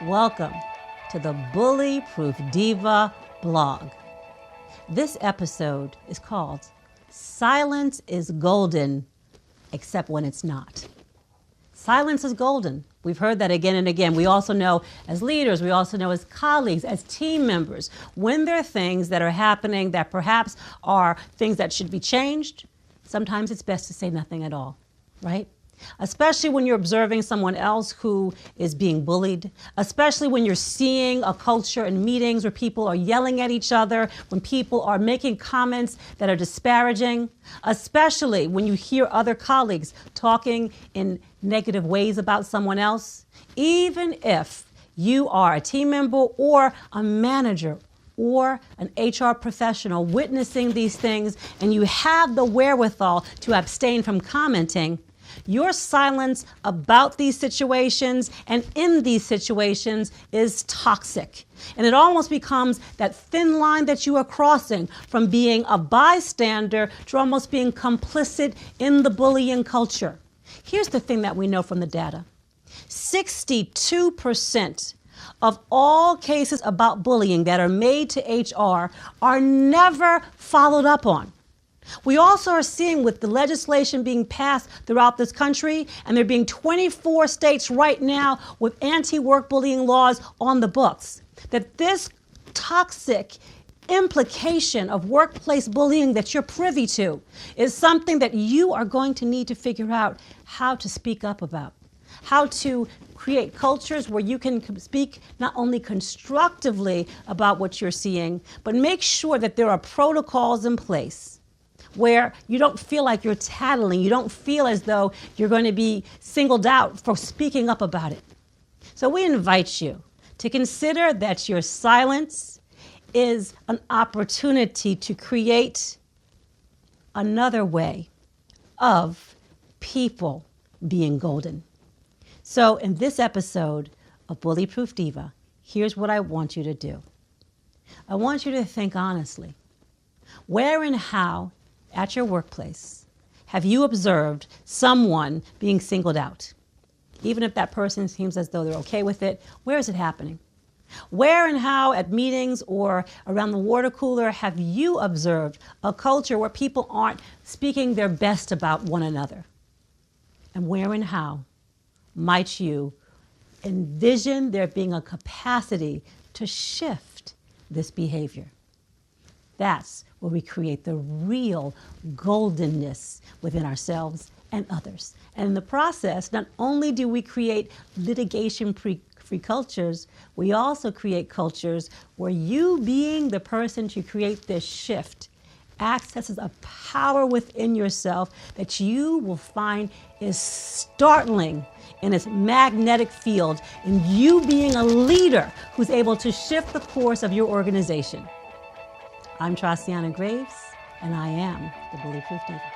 Welcome to the Bully Proof Diva blog. This episode is called Silence is Golden, except when it's not. Silence is golden. We've heard that again and again. We also know as leaders, we also know as colleagues, as team members, when there are things that are happening that perhaps are things that should be changed, sometimes it's best to say nothing at all, right? Especially when you're observing someone else who is being bullied, especially when you're seeing a culture in meetings where people are yelling at each other, when people are making comments that are disparaging, especially when you hear other colleagues talking in negative ways about someone else, even if you are a team member or a manager or an HR professional witnessing these things and you have the wherewithal to abstain from commenting, your silence about these situations and in these situations is toxic. And it almost becomes that thin line that you are crossing from being a bystander to almost being complicit in the bullying culture. Here's the thing that we know from the data. 62% of all cases about bullying that are made to HR are never followed up on. We also are seeing with the legislation being passed throughout this country, and there being 24 states right now with anti-work bullying laws on the books, that this toxic implication of workplace bullying that you're privy to is something that you are going to need to figure out how to speak up about, how to create cultures where you can speak not only constructively about what you're seeing, but make sure that there are protocols in place where you don't feel like you're tattling, you don't feel as though you're going to be singled out for speaking up about it. So we invite you to consider that your silence is an opportunity to create another way of people being golden. So in this episode of Bully Proof Diva, here's what I want you to do. I want you to think honestly. Where and how at your workplace have you observed someone being singled out? Even if that person seems as though they're okay with it, where is it happening? Where and how at meetings or around the water cooler have you observed a culture where people aren't speaking their best about one another? And where and how might you envision there being a capacity to shift this behavior? That's where we create the real goldenness within ourselves and others. And in the process, not only do we create litigation-free cultures, we also create cultures where you being the person to create this shift accesses a power within yourself that you will find is startling in its magnetic field, in you being a leader who's able to shift the course of your organization. I'm Trasiana Graves, and I am the Bully Proof Diva.